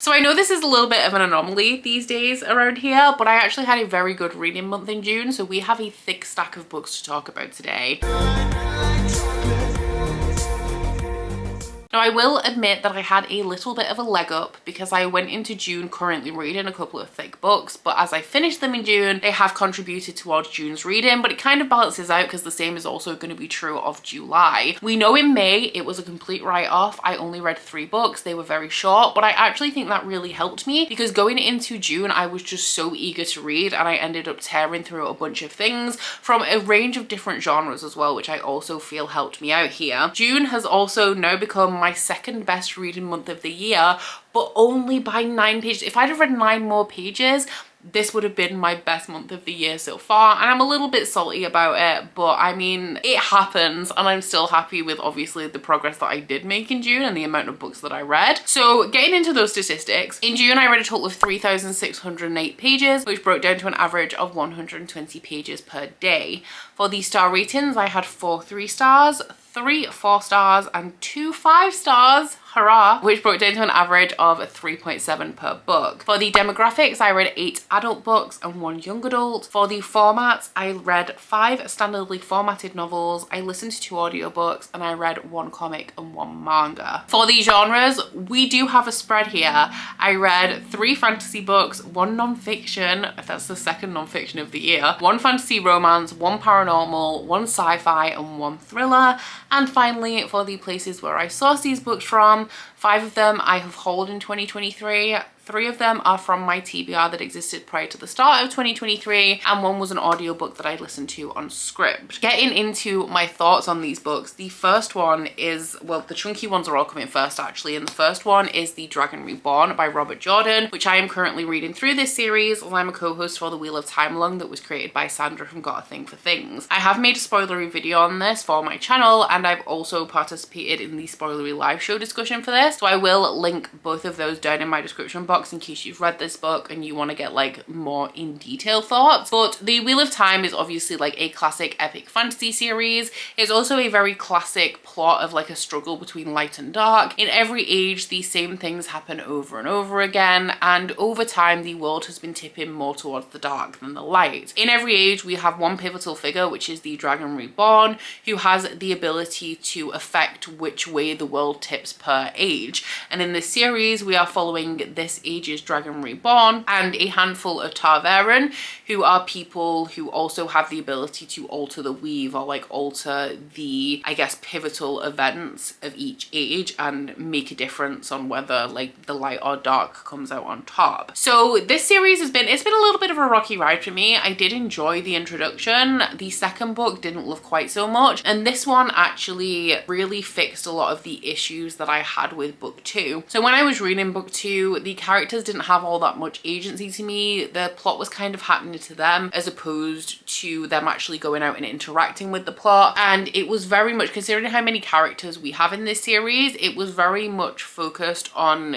So I know this is a little bit of an anomaly these days around here, but I actually had a very good reading month in June, so we have a thick stack of books to talk about today. Now, I will admit that I had a little bit of a leg up because I went into June currently reading a couple of thick books, but as I finished them in June, they have contributed towards June's reading, but it kind of balances out because the same is also going to be true of July. We know in May it was a complete write-off. I only read 3 books. They were very short, but I actually think that really helped me because going into June, I was just so eager to read and I ended up tearing through a bunch of things from a range of different genres as well, which I also feel helped me out here. June has also now become my second best reading month of the year, but only by 9 pages. If I'd have read 9 more pages, this would have been my best month of the year so far, and I'm a little bit salty about it, but I mean, it happens, and I'm still happy with obviously the progress that I did make in June and the amount of books that I read. So getting into those statistics, in June I read a total of 3,608 pages, which broke down to an average of 120 pages per day. For the star ratings, I had 4 3 stars, 3 4 stars, and 2 5 stars, hurrah, which broke down to an average of 3.7 per book. For the demographics, I read 8 adult books and 1 young adult. For the formats, I read 5 standardly formatted novels, I listened to 2 audiobooks, and I read 1 comic and 1 manga. For the genres, we do have a spread here. I read 3 fantasy books, 1 non-fiction, that's the second non-fiction of the year, 1 fantasy romance, 1 paranormal, 1 sci-fi, and 1 thriller. And finally, for the places where I source these books from, 5 of them I have hauled in 2023. 3 of them are from my TBR that existed prior to the start of 2023, and 1 was an audiobook that I listened to on Scribd. Getting into my thoughts on these books, the first one is, well, the chunky ones are all coming first actually, and the first one is The Dragon Reborn by Robert Jordan, which I am currently reading through this series as I'm a co-host for the Wheel of Time Long that was created by Sandra from Got a Thing for Things. I have made a spoilery video on this for my channel, and I've also participated in the spoilery live show discussion for this, so I will link both of those down in my description box in case you've read this book and you want to get like more in detail thoughts. But the Wheel of Time is obviously like a classic epic fantasy series. It's also a very classic plot of like a struggle between light and dark. In every age, these same things happen over and over again, and over time the world has been tipping more towards the dark than the light. In every age, we have one pivotal figure, which is the Dragon Reborn, who has the ability to affect which way the world tips per age. And in this series, we are following this age's Dragon Reborn and a handful of Tarvaren, who are people who also have the ability to alter the weave, or like alter the, I guess, pivotal events of each age and make a difference on whether like the light or dark comes out on top. So this series it's been a little bit of a rocky ride for me. I did enjoy the introduction. The second book didn't love quite so much, and this one actually really fixed a lot of the issues that I had with book 2. So when I was reading book 2, the characters didn't have all that much agency to me. The plot was kind of happening to them as opposed to them actually going out and interacting with the plot, and it was very much, considering how many characters we have in this series, it was very much focused on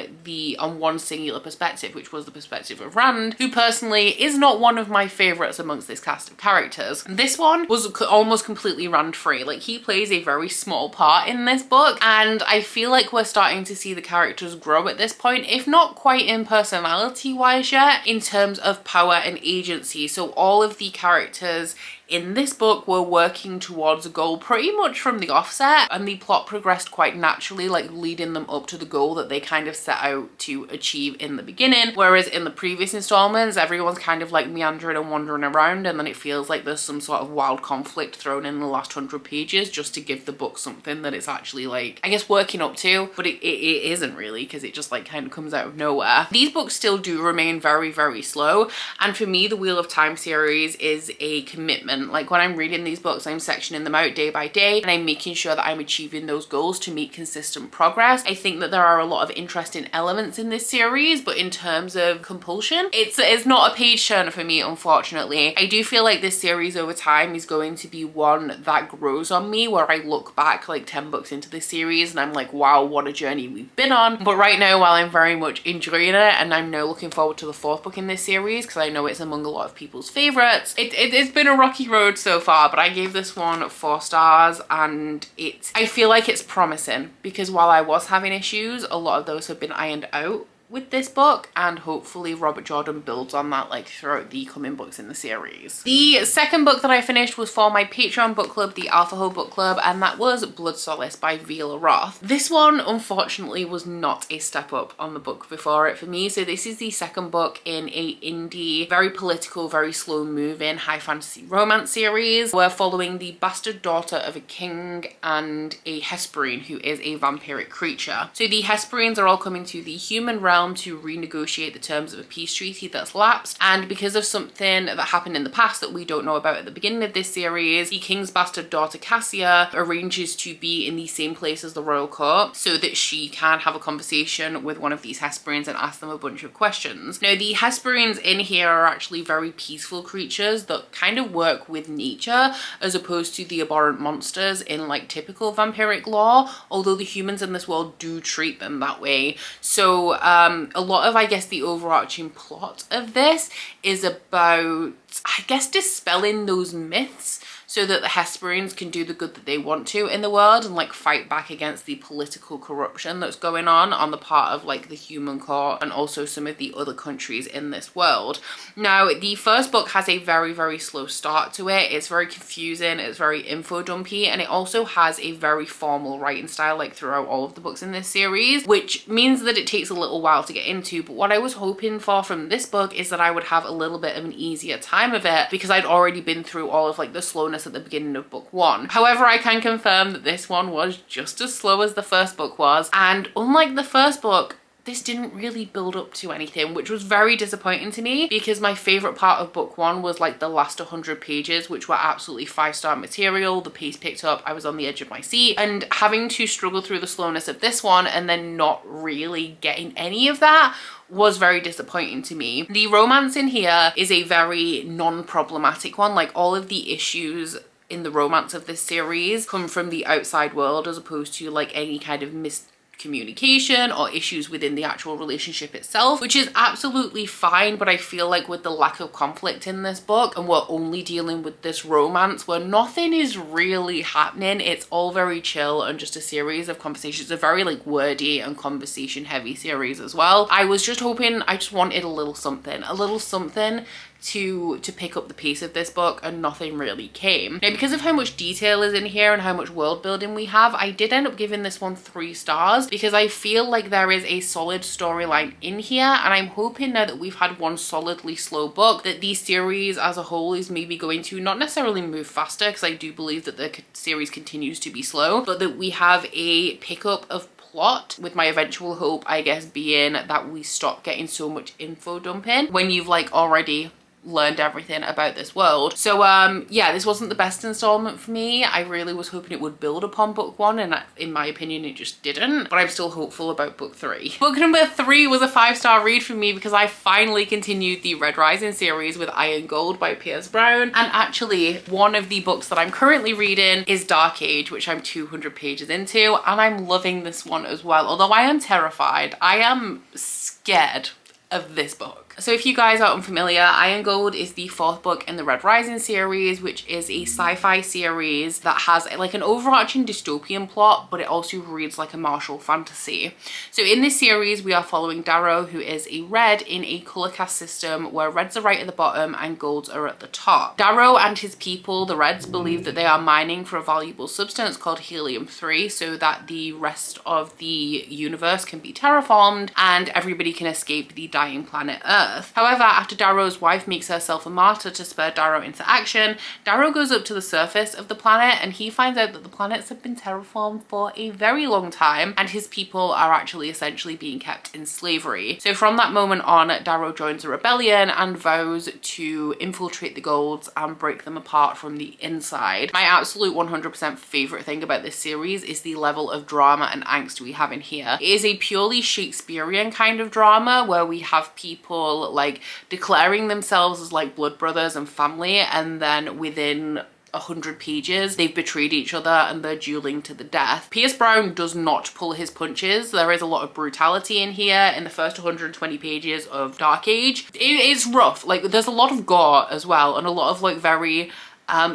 one singular perspective, which was the perspective of Rand, who personally is not one of my favorites amongst this cast of characters. This one was almost completely Rand free. Like, he plays a very small part in this book, and I feel like we're starting to see the characters grow at this point, if not quite in personality wise yet, in terms of power and agency. So all of the characters in this book were working towards a goal pretty much from the offset, and the plot progressed quite naturally, like leading them up to the goal that they kind of set out to achieve in the beginning. Whereas in the previous installments, everyone's kind of like meandering and wandering around, and then it feels like there's some sort of wild conflict thrown in the last 100 pages just to give the book something that it's actually like, I guess, working up to, but it isn't really, because it just like kind of comes out of nowhere. These books still do remain very, very slow, and for me the Wheel of Time series is a commitment. Like, when I'm reading these books, I'm sectioning them out day by day, and I'm making sure that I'm achieving those goals to make consistent progress. I think that there are a lot of interesting elements in this series, but in terms of compulsion, it's not a page turner for me, unfortunately. I do feel like this series over time is going to be one that grows on me, where I look back like 10 books into this series and I'm like, wow, what a journey we've been on. But right now, while I'm very much enjoying it, and I'm now looking forward to the 4th book in this series because I know it's among a lot of people's favorites, it's been a rocky road so far, but I gave this one 4 stars, and I feel like it's promising, because while I was having issues, a lot of those have been ironed out with this book, and hopefully Robert Jordan builds on that like throughout the coming books in the series. The second book that I finished was for my Patreon book club, the Alpha Book Club, and that was Blood Solace by Viola Roth. This one unfortunately was not a step up on the book before it for me. So this is the second book in a indie, very political, very slow moving high fantasy romance series. We're following the bastard daughter of a king and a Hesperine who is a vampiric creature. So the Hesperines are all coming to the human realm to renegotiate the terms of a peace treaty that's lapsed, and because of something that happened in the past that we don't know about at the beginning of this series, the king's bastard daughter Cassia arranges to be in the same place as the royal court so that she can have a conversation with one of these Hesperines and ask them a bunch of questions. Now the Hesperines in here are actually very peaceful creatures that kind of work with nature as opposed to the abhorrent monsters in like typical vampiric lore, although the humans in this world do treat them that way. So a lot of, I guess, the overarching plot of this is about, I guess, dispelling those myths so that the Hesperines can do the good that they want to in the world and like fight back against the political corruption that's going on the part of like the human court and also some of the other countries in this world. Now the first book has a very, very slow start to it. It's very confusing, it's very info dumpy, and it also has a very formal writing style like throughout all of the books in this series, which means that it takes a little while to get into. But what I was hoping for from this book is that I would have a little bit of an easier time of it because I'd already been through all of like the slowness at the beginning of book one. However, I can confirm that this one was just as slow as the first book was, and unlike the first book, this didn't really build up to anything, which was very disappointing to me because my favorite part of book one was like the last 100 pages, which were absolutely 5-star material. The pace picked up, I was on the edge of my seat, and having to struggle through the slowness of this one and then not really getting any of that was very disappointing to me. The romance in here is a very non-problematic one. Like all of the issues in the romance of this series come from the outside world as opposed to like any kind of miscommunication or issues within the actual relationship itself, which is absolutely fine. But I feel like with the lack of conflict in this book and we're only dealing with this romance where nothing is really happening, it's all very chill and just a series of conversations. It's a very like wordy and conversation heavy series as well. I was just hoping, I just wanted a little something to pick up the pace of this book, and nothing really came. Now because of how much detail is in here and how much world building we have, I did end up giving this one 3 stars because I feel like there is a solid storyline in here, and I'm hoping now that we've had one solidly slow book that the series as a whole is maybe going to not necessarily move faster, because I do believe that the series continues to be slow, but that we have a pickup of plot, with my eventual hope I guess being that we stop getting so much info dumping when you've like already learned everything about this world. So yeah, this wasn't the best installment for me. I really was hoping it would build upon book one, and in my opinion it just didn't, but I'm still hopeful about book 3. Book number 3 was a 5-star read for me because I finally continued the Red Rising series with Iron Gold by Pierce Brown, and actually one of the books that I'm currently reading is Dark Age, which I'm 200 pages into, and I'm loving this one as well, although I am terrified. I am scared of this book. So if you guys are unfamiliar, Iron Gold is the 4th book in the Red Rising series, which is a sci-fi series that has like an overarching dystopian plot, but it also reads like a martial fantasy. So in this series, we are following Darrow, who is a red in a color caste system where reds are right at the bottom and golds are at the top. Darrow and his people, the Reds, believe that they are mining for a valuable substance called helium-3 so that the rest of the universe can be terraformed and everybody can escape the dying planet Earth. However, after Darrow's wife makes herself a martyr to spur Darrow into action, Darrow goes up to the surface of the planet and he finds out that the planets have been terraformed for a very long time and his people are actually essentially being kept in slavery. So from that moment on, Darrow joins a rebellion and vows to infiltrate the Golds and break them apart from the inside. My absolute 100% favorite thing about this series is the level of drama and angst we have in here. It is a purely Shakespearean kind of drama where we have people like declaring themselves as like blood brothers and family, and then within 100 pages they've betrayed each other and they're dueling to the death. Pierce Brown does not pull his punches. There is a lot of brutality in here in the first 120 pages of Dark Age. It's rough, like there's a lot of gore as well and a lot of like very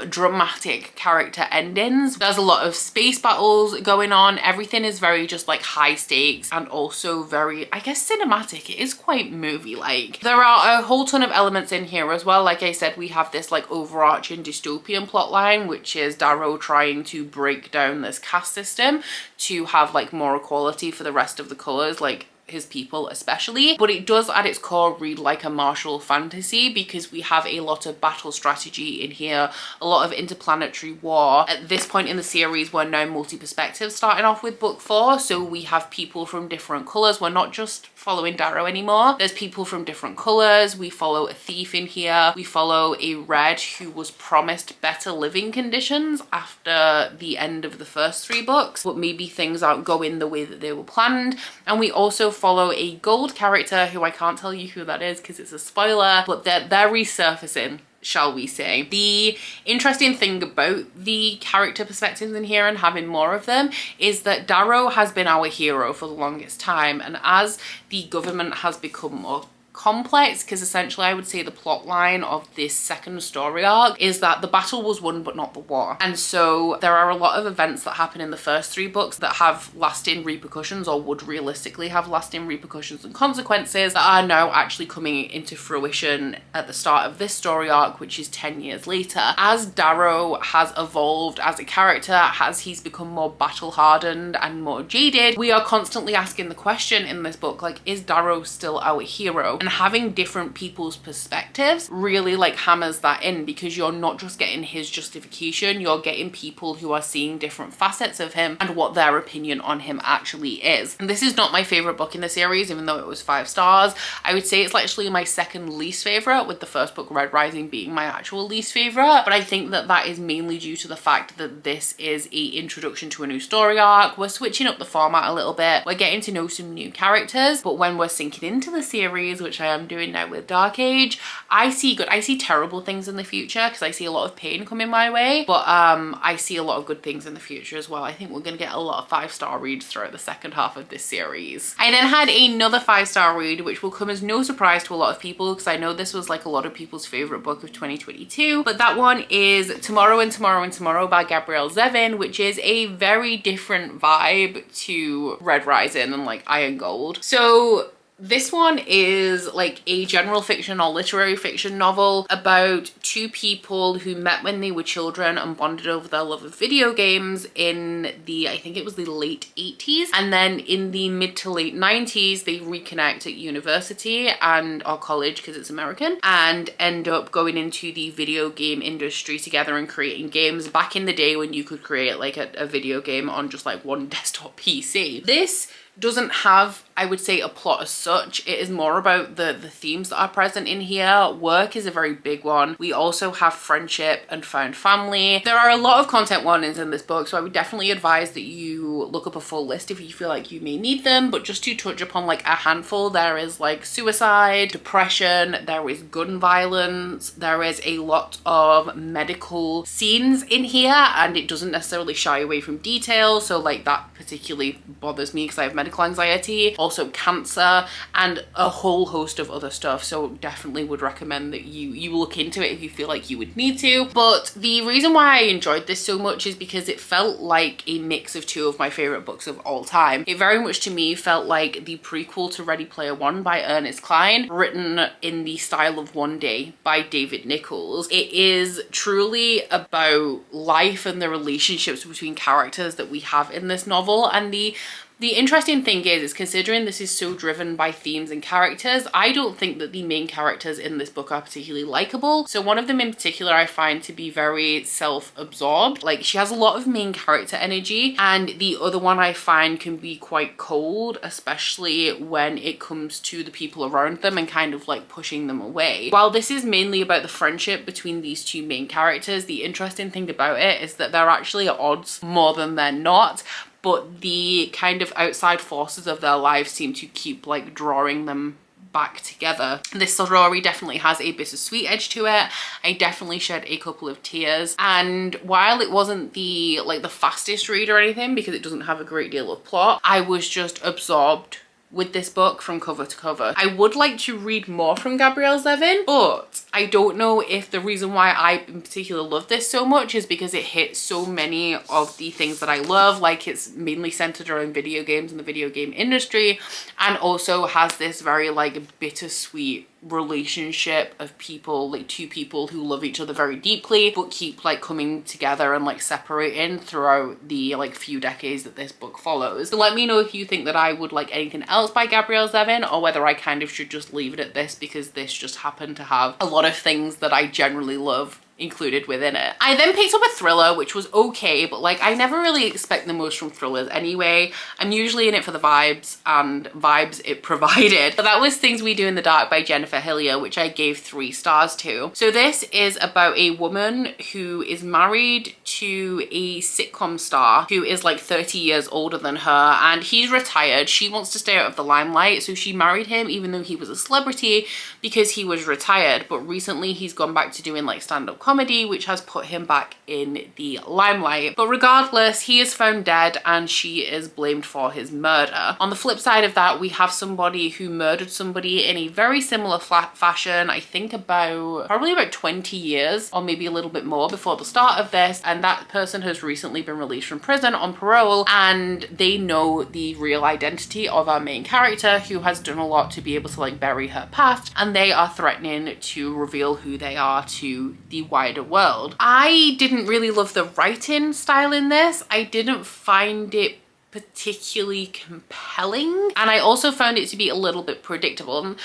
dramatic character endings. There's a lot of space battles going on. Everything is very just like high stakes and also very, I guess, cinematic. It is quite movie-like. There are a whole ton of elements in here as well. Like I said, we have this like overarching dystopian plotline, which is Darrow trying to break down this caste system to have like more equality for the rest of the colors, like his people especially. But it does at its core read like a martial fantasy because we have a lot of battle strategy in here, a lot of interplanetary war. At this point in the series, we're now multi-perspective starting off with book 4, so we have people from different colors. We're not just following Darrow anymore. There's people from different colors. We follow a thief in here. We follow a red who was promised better living conditions after the end of the first 3 books, but maybe things aren't going the way that they were planned. And we also follow a gold character who I can't tell you who that is because it's a spoiler, but they're resurfacing, shall we say. The interesting thing about the character perspectives in here and having more of them is that Darrow has been our hero for the longest time, and as the government has become more complex, because essentially I would say the plot line of this second story arc is that the battle was won but not the war. And so there are a lot of events that happen in the first 3 books that have lasting repercussions, or would realistically have lasting repercussions and consequences, that are now actually coming into fruition at the start of this story arc, which is 10 years later. As Darrow has evolved as a character, as he's become more battle hardened and more jaded, we are constantly asking the question in this book, like, is Darrow still our hero? And having different people's perspectives really like hammers that in, because you're not just getting his justification, you're getting people who are seeing different facets of him and what their opinion on him actually is. And this is not my favorite book in the series, even though it was 5 stars. I would say it's actually my second least favorite, with the first book, Red Rising, being my actual least favorite. But I think that that is mainly due to the fact that this is a introduction to a new story arc. We're switching up the format a little bit. We're getting to know some new characters, but when we're sinking into the series, which I am doing now with Dark Age, I see terrible things in the future because I see a lot of pain coming my way, but I see a lot of good things in the future as well. I think we're gonna get a lot of 5-star reads throughout the second half of this series. I then had another 5-star read, which will come as no surprise to a lot of people because I know this was like a lot of people's favorite book of 2022, but that one is Tomorrow and Tomorrow and Tomorrow by Gabrielle Zevin, which is a very different vibe to Red Rising and like Iron Gold. So this one is like a general fiction or literary fiction novel about 2 people who met when they were children and bonded over their love of video games in the, I think it was the late 80s. And then in the mid to late 90s, they reconnect at university or college because it's American, and end up going into the video game industry together and creating games back in the day when you could create like a video game on just like one desktop PC. This doesn't have, I would say, a plot as such. It is more about the themes that are present in here. Work is a very big one. We also have friendship and found family. There are a lot of content warnings in this book, so I would definitely advise that you look up a full list if you feel like you may need them. But just to touch upon like a handful, there is like suicide, depression, there is gun violence, there is a lot of medical scenes in here, and it doesn't necessarily shy away from detail. So like that particularly bothers me because I have medical anxiety, also cancer, and a whole host of other stuff. So definitely would recommend that you look into it if you feel like you would need to. But the reason why I enjoyed this so much is because it felt like a mix of 2 of my favorite books of all time. It very much to me felt like the prequel to Ready Player One by Ernest Cline, written in the style of One Day by David Nichols. It is truly about life and the relationships between characters that we have in this novel. And the interesting thing is considering this is so driven by themes and characters, I don't think that the main characters in this book are particularly likable. So one of them in particular I find to be very self-absorbed. Like, she has a lot of main character energy, and the other one I find can be quite cold, especially when it comes to the people around them and kind of like pushing them away. While this is mainly about the friendship between these 2 main characters, the interesting thing about it is that they're actually at odds more than they're not, but the kind of outside forces of their lives seem to keep like drawing them back together. This story definitely has a bittersweet edge to it. I definitely shed a couple of tears, and while it wasn't the fastest read or anything because it doesn't have a great deal of plot, I was just absorbed with this book from cover to cover. I would like to read more from Gabrielle Zevin, but I don't know if the reason why I in particular love this so much is because it hits so many of the things that I love, like it's mainly centered around video games and the video game industry, and also has this very like bittersweet relationship of people, like two people who love each other very deeply but keep like coming together and like separating throughout the like few decades that this book follows. So let me know if you think that I would like anything else by Gabrielle Zevin, or whether I kind of should just leave it at this because this just happened to have a lot of things that I generally love included within it. I then picked up a thriller, which was okay, but like I never really expect the most from thrillers anyway. I'm usually in it for the vibes, and vibes it provided. But that was Things We Do in the Dark by Jennifer Hillier, which I gave 3 stars to. So this is about a woman who is married to a sitcom star who is like 30 years older than her, and he's retired. She wants to stay out of the limelight, so she married him even though he was a celebrity because he was retired. But recently he's gone back to doing like stand-up comedy, which has put him back in the limelight. But regardless, he is found dead and she is blamed for his murder. On the flip side of that, we have somebody who murdered somebody in a very similar fashion, I think probably about 20 years or maybe a little bit more before the start of this, and that person has recently been released from prison on parole, and they know the real identity of our main character, who has done a lot to be able to like bury her past, and they are threatening to reveal who they are to the wider world. I didn't really love the writing style in this. I didn't find it particularly compelling, and I also found it to be a little bit predictable.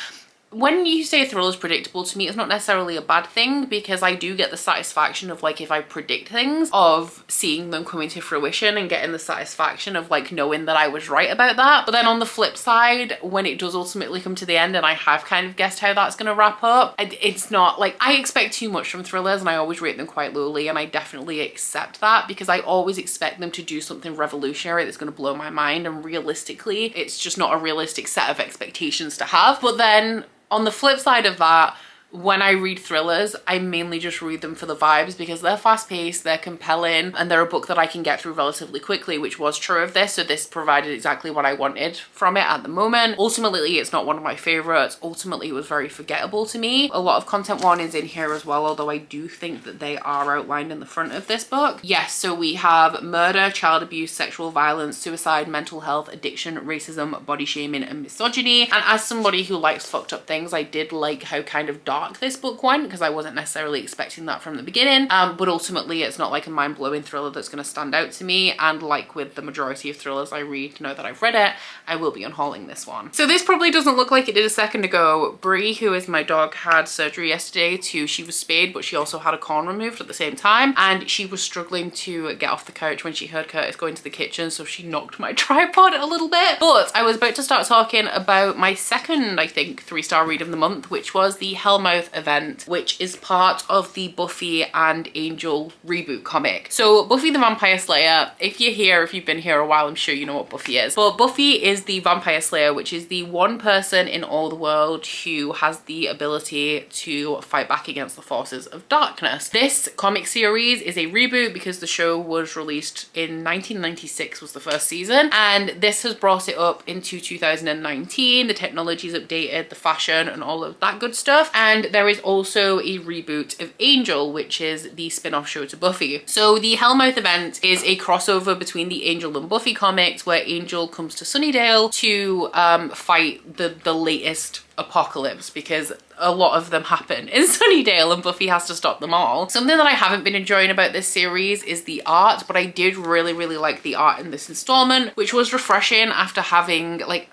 When you say a thriller is predictable, to me it's not necessarily a bad thing, because I do get the satisfaction of like, if I predict things, of seeing them coming to fruition and getting the satisfaction of like knowing that I was right about that. But then on the flip side, when it does ultimately come to the end and I have kind of guessed how that's going to wrap up, it's not like, I expect too much from thrillers and I always rate them quite lowly, and I definitely accept that because I always expect them to do something revolutionary that's going to blow my mind, and realistically it's just not a realistic set of expectations to have. But then on the flip side of that, when I read thrillers, I mainly just read them for the vibes because they're fast-paced, they're compelling, and they're a book that I can get through relatively quickly, which was true of this. So this provided exactly what I wanted from it at the moment. Ultimately, it's not one of my favorites. Ultimately, it was very forgettable to me. A lot of content warnings in here as well, although I do think that they are outlined in the front of this book. Yes, so we have murder, child abuse, sexual violence, suicide, mental health, addiction, racism, body shaming, and misogyny. And as somebody who likes fucked up things, I did like how kind of dark this book went, because I wasn't necessarily expecting that from the beginning, but ultimately it's not like a mind-blowing thriller that's going to stand out to me, and like with the majority of thrillers I read now that I've read it, I will be unhauling this one. So this probably doesn't look like it did a second ago. Brie, who is my dog, had surgery yesterday she was spayed, but she also had a corn removed at the same time, and she was struggling to get off the couch when she heard Curtis go into the kitchen, so she knocked my tripod a little bit. But I was about to start talking about my second, I think, 3-star read of the month, which was the Hellmouth event, which is part of the Buffy and Angel reboot comic. So Buffy the Vampire Slayer, if you've been here a while, I'm sure you know what Buffy is. But Buffy is the vampire slayer, which is the one person in all the world who has the ability to fight back against the forces of darkness. This comic series is a reboot because the show was released in 1996 was the first season, and this has brought it up into 2019. The technology's updated, the fashion and all of that good stuff. And there is also a reboot of Angel, which is the spin-off show to Buffy. So the Hellmouth event is a crossover between the Angel and Buffy comics, where Angel comes to Sunnydale to fight the latest apocalypse, because a lot of them happen in Sunnydale and Buffy has to stop them all. Something that I haven't been enjoying about this series is the art, but I did really like the art in this installment, which was refreshing after having like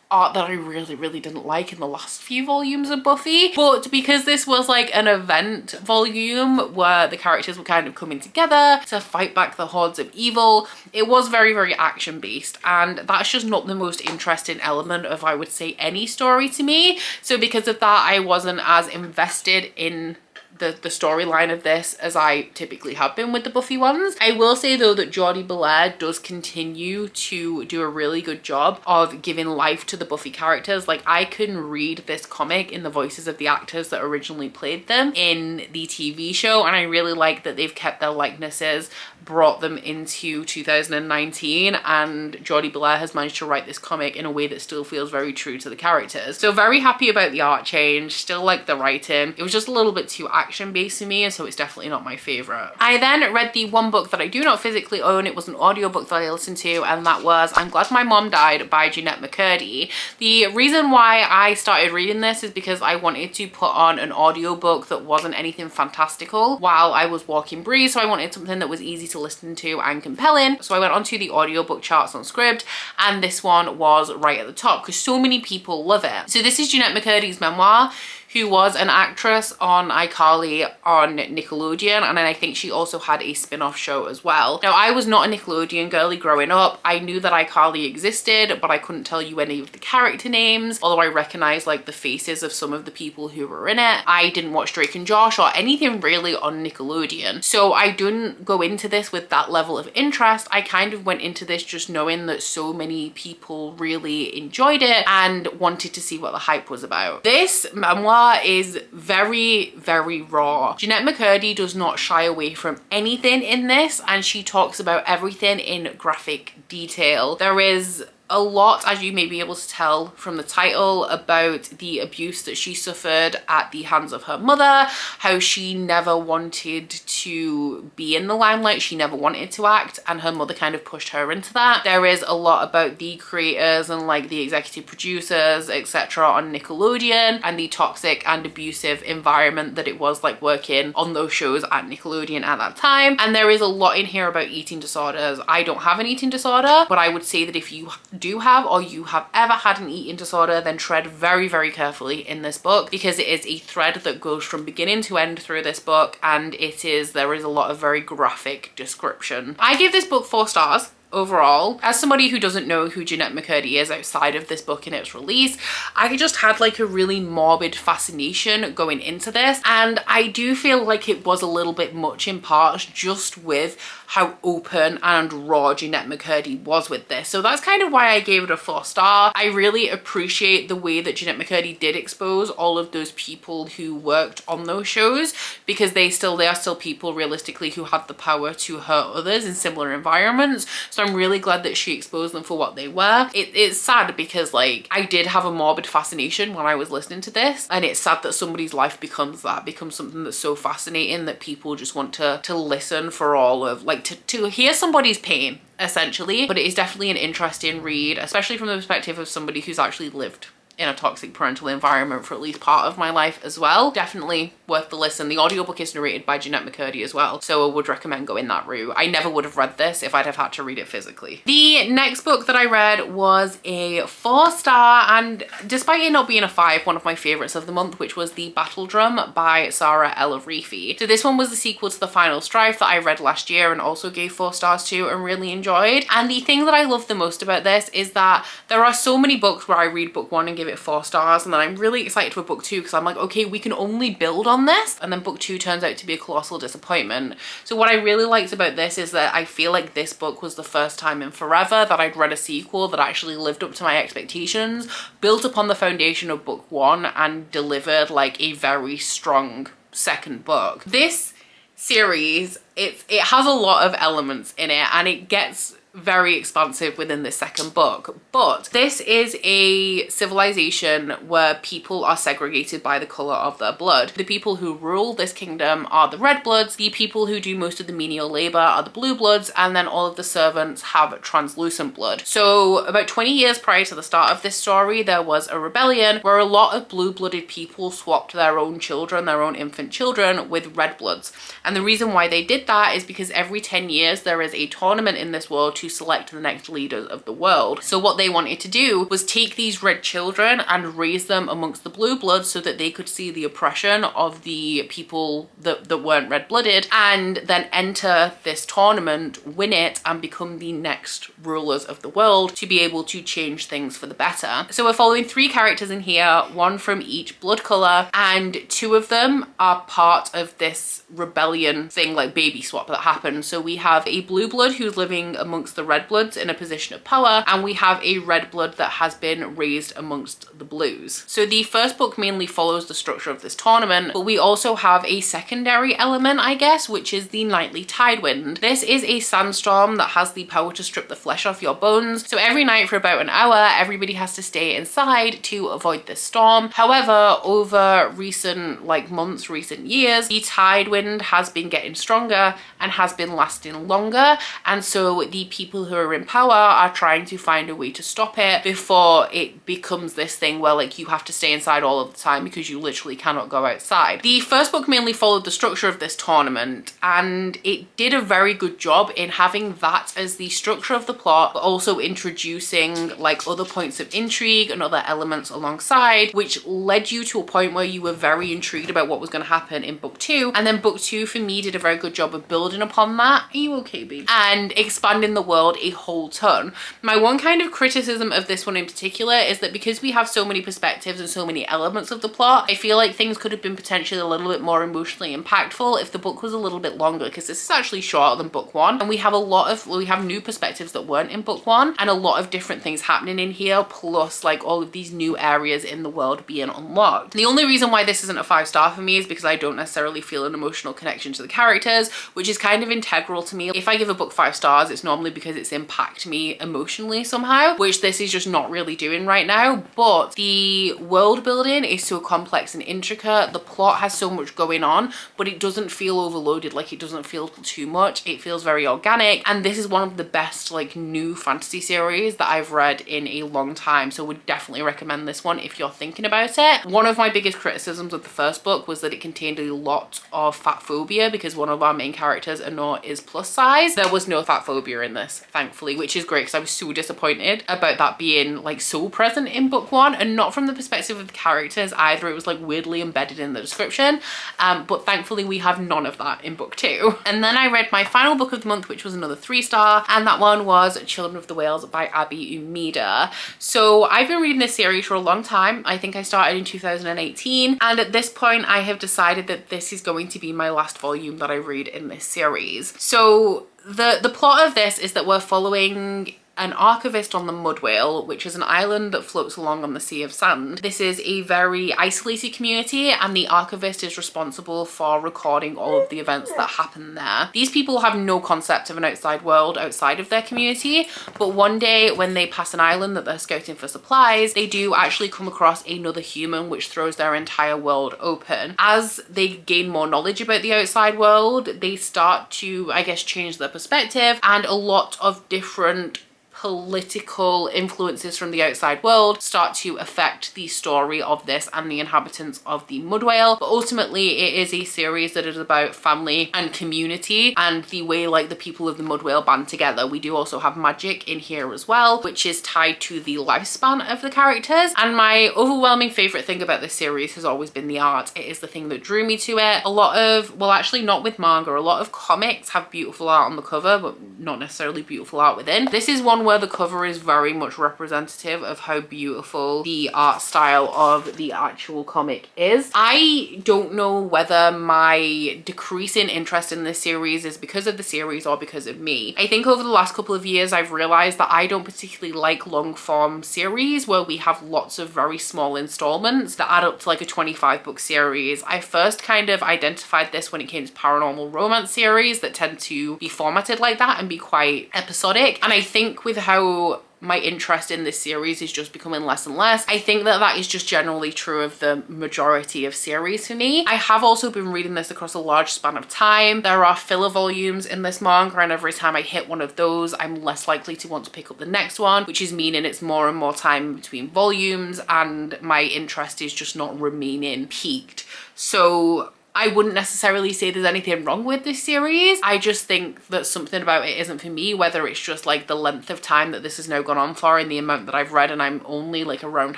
art that I really didn't like in the last few volumes of Buffy. But because this was like an event volume where the characters were kind of coming together to fight back the hordes of evil, it was very action based, and that's just not the most interesting element of, I would say, any story to me. So because of that, I wasn't as invested in the storyline of this as I typically have been with the Buffy ones. I will say though that Jordie Bellaire does continue to do a really good job of giving life to the Buffy characters. Like, I can read this comic in the voices of the actors that originally played them in the TV show, and I really like that they've kept their likenesses, brought them into 2019, and Jordie Bellaire has managed to write this comic in a way that still feels very true to the characters. So very happy about the art change, still like the writing. It was just a little bit too action based for me, and so it's definitely not my favorite. I then read the one book that I do not physically own. It was an audiobook that I listened to, and that was I'm Glad My Mom Died by Jennette McCurdy. The reason why I started reading this is because I wanted to put on an audiobook that wasn't anything fantastical while I was walking Bree, so I wanted something that was easy to listen to and compelling. So I went onto the audiobook charts on Scribd, and this one was right at the top because so many people love it. So this is Jennette McCurdy's memoir, who was an actress on iCarly on Nickelodeon, and then I think she also had a spin-off show as well. Now, I was not a Nickelodeon girly growing up. I knew that iCarly existed, but I couldn't tell you any of the character names, although I recognized like the faces of some of the people who were in it. I didn't watch Drake and Josh or anything really on Nickelodeon, so I didn't go into this with that level of interest. I kind of went into this just knowing that so many people really enjoyed it and wanted to see what the hype was about. This memoir is very, very raw. Jennette McCurdy does not shy away from anything in this, and she talks about everything in graphic detail. There is a lot, as you may be able to tell from the title, about the abuse that she suffered at the hands of her mother, how she never wanted to be in the limelight, she never wanted to act, and her mother kind of pushed her into that. There is a lot about the creators and like the executive producers, etc. on Nickelodeon, and the toxic and abusive environment that it was like working on those shows at Nickelodeon at that time. And there is a lot in here about eating disorders. I don't have an eating disorder, but I would say that if you do have, or you have ever had an eating disorder, then tread very, very carefully in this book, because it is a thread that goes from beginning to end through this book, and there is a lot of very graphic description. I gave this book 4 stars overall. As somebody who doesn't know who Jennette McCurdy is outside of this book and its release, I just had like a really morbid fascination going into this, and I do feel like it was a little bit much in part just with how open and raw Jennette McCurdy was with this. So that's kind of why I gave it a 4 star. I really appreciate the way that Jennette McCurdy did expose all of those people who worked on those shows, because they are still people realistically who have the power to hurt others in similar environments. So I'm really glad that she exposed them for what they were. It's sad because like I did have a morbid fascination when I was listening to this, and it's sad that somebody's life becomes something that's so fascinating that people just want to listen for all of like to hear somebody's pain essentially. But it is definitely an interesting read, especially from the perspective of somebody who's actually lived in a toxic parental environment for at least part of my life as well. Definitely worth the listen. The audiobook is narrated by Jennette McCurdy as well, so I would recommend going that route. I never would have read this if I'd have had to read it physically. The next book that I read was a 4 star, and despite it not being a 5, one of my favorites of the month, which was The Battle Drum by Sarah El-Arifi. So this one was the sequel to The Final Strife that I read last year and also gave 4 stars to and really enjoyed. And the thing that I love the most about this is that there are so many books where I read book 1 and give it 4 stars, and then I'm really excited for book 2 because I'm like, okay, we can only build on this, and then book 2 turns out to be a colossal disappointment. So what I really liked about this is that I feel like this book was the first time in forever that I'd read a sequel that actually lived up to my expectations, built upon the foundation of book 1, and delivered like a very strong second book. This series, it has a lot of elements in it, and it gets very expansive within the second book, but this is a civilization where people are segregated by the color of their blood. The people who rule this kingdom are the red bloods, the people who do most of the menial labor are the blue bloods, and then all of the servants have translucent blood. So about 20 years prior to the start of this story, there was a rebellion where a lot of blue-blooded people swapped their own children, their own infant children, with red bloods. And the reason why they did that is because every 10 years there is a tournament in this world to to select the next leaders of the world. So what they wanted to do was take these red children and raise them amongst the blue bloods so that they could see the oppression of the people that weren't red-blooded, and then enter this tournament, win it, and become the next rulers of the world to be able to change things for the better. So we're following 3 characters in here, one from each blood color, and 2 of them are part of this rebellion thing, like baby swap, that happened. So we have a blue blood who's living amongst the red bloods in a position of power, and we have a red blood that has been raised amongst the blues. So the first book mainly follows the structure of this tournament, but we also have a secondary element, I guess, which is the nightly tidewind. This is a sandstorm that has the power to strip the flesh off your bones. So every night for about an hour, everybody has to stay inside to avoid this storm. However, over recent months, recent years, the tidewind has been getting stronger and has been lasting longer, and so the people who are in power are trying to find a way to stop it before it becomes this thing where you have to stay inside all of the time because you literally cannot go outside. The first book mainly followed the structure of this tournament, and it did a very good job in having that as the structure of the plot, but also introducing other points of intrigue and other elements alongside, which led you to a point where you were very intrigued about what was going to happen in book 2. And then book 2 for me did a very good job of building upon that. Are you okay, babe? And expanding the world a whole ton. My one kind of criticism of this one in particular is that because we have so many perspectives and so many elements of the plot, I feel like things could have been potentially a little bit more emotionally impactful if the book was a little bit longer, because this is actually shorter than book 1, and we have new perspectives that weren't in book 1, and a lot of different things happening in here, plus all of these new areas in the world being unlocked. The only reason why this isn't a 5-star for me is because I don't necessarily feel an emotional connection to the characters, which is kind of integral to me. If I give a book 5 stars, it's normally because it's impacted me emotionally somehow, which this is just not really doing right now. But the world building is so complex and intricate, the plot has so much going on, but it doesn't feel overloaded, it doesn't feel too much. It feels very organic, and this is one of the best new fantasy series that I've read in a long time, so would definitely recommend this one if you're thinking about it. One of my biggest criticisms of the first book was that it contained a lot of fat phobia, because one of our main characters, Anor, is plus size. There was no fat phobia in this, thankfully, which is great because I was so disappointed about that being so present in book 1, and not from the perspective of the characters either. It was weirdly embedded in the description, but thankfully we have none of that in book 2. And then I read my final book of the month, which was another 3-star, and that one was Children of the Whales by Abby Umeda. So I've been reading this series for a long time. I think I started in 2018, and at this point I have decided that this is going to be my last volume that I read in this series. So the plot of this is that we're following an archivist on the Mudwhale, which is an island that floats along on the Sea of Sand. This is a very isolated community, and the archivist is responsible for recording all of the events that happen there. These people have no concept of an outside world outside of their community, but one day when they pass an island that they're scouting for supplies, they do actually come across another human, which throws their entire world open. As they gain more knowledge about the outside world, they start to, I guess, change their perspective, and a lot of different political influences from the outside world start to affect the story of this and the inhabitants of the Mudwhale. But ultimately it is a series that is about family and community and the way the people of the Mudwhale band together. We do also have magic in here as well, which is tied to the lifespan of the characters. And my overwhelming favorite thing about this series has always been the art. It is the thing that drew me to it. A lot of, well, actually not with manga, a lot of comics have beautiful art on the cover, but not necessarily beautiful art within. This is one where the cover is very much representative of how beautiful the art style of the actual comic is. I don't know whether my decreasing interest in this series is because of the series or because of me. I think over the last couple of years I've realized that I don't particularly like long form series where we have lots of very small installments that add up to a 25 book series. I first kind of identified this when it came to paranormal romance series that tend to be formatted like that and be quite episodic, and I think with how my interest in this series is just becoming less and less. I think that that is just generally true of the majority of series for me. I have also been reading this across a large span of time. There are filler volumes in this manga, and every time I hit one of those, I'm less likely to want to pick up the next one, which is meaning it's more and more time between volumes, and my interest is just not remaining peaked. So I wouldn't necessarily say there's anything wrong with this series. I just think that something about it isn't for me, whether it's just like the length of time that this has now gone on for and the amount that I've read, and I'm only like around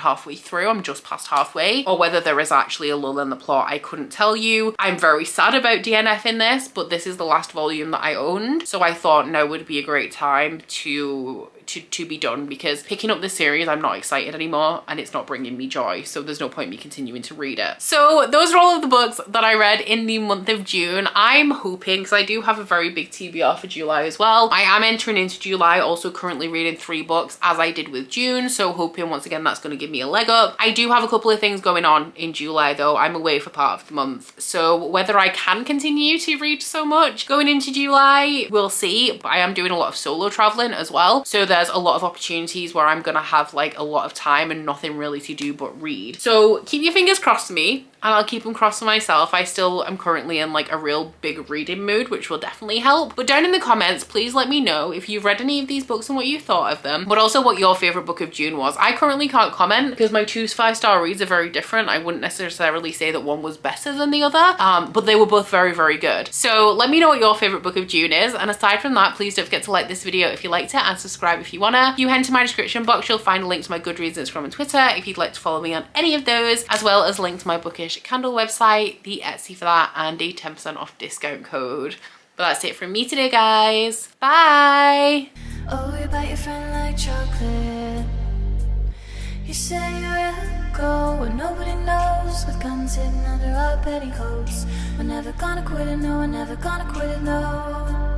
halfway through, I'm just past halfway, or whether there is actually a lull in the plot. I couldn't tell you. I'm very sad about DNF in this, but this is the last volume that I owned, so I thought now would be a great time to be done, because picking up this series, I'm not excited anymore and it's not bringing me joy, so there's no point me continuing to read it. So those are all of the books that I read in the month of June. I'm hoping, because I do have a very big TBR for July as well, I am entering into July also currently reading 3 books as I did with June, so hoping once again that's going to give me a leg up. I do have a couple of things going on in July though. I'm away for part of the month, so whether I can continue to read so much going into July, we'll see. But I am doing a lot of solo traveling as well, so there's a lot of opportunities where I'm gonna have like a lot of time and nothing really to do but read. So keep your fingers crossed for me, and I'll keep them crossed for myself. I still am currently in like a real big reading mood, which will definitely help. But down in the comments, please let me know if you've read any of these books and what you thought of them, but also what your favorite book of June was. I currently can't comment because my 2 5-star reads are very different. I wouldn't necessarily say that one was better than the other, but they were both very, very good. So let me know what your favorite book of June is. And aside from that, please don't forget to like this video if you liked it and subscribe if you wanna. If you head to my description box, you'll find a link to my Goodreads, Instagram and Twitter if you'd like to follow me on any of those, as well as a link to my Bookish Candle website, the Etsy for that, and a 10% off discount code. But that's it from me today, guys. Bye! Oh, you bite your friend like chocolate. You say you will go where nobody knows, with guns hidden under our petticoats. We're never gonna quit it, no, we're never gonna quit it, no.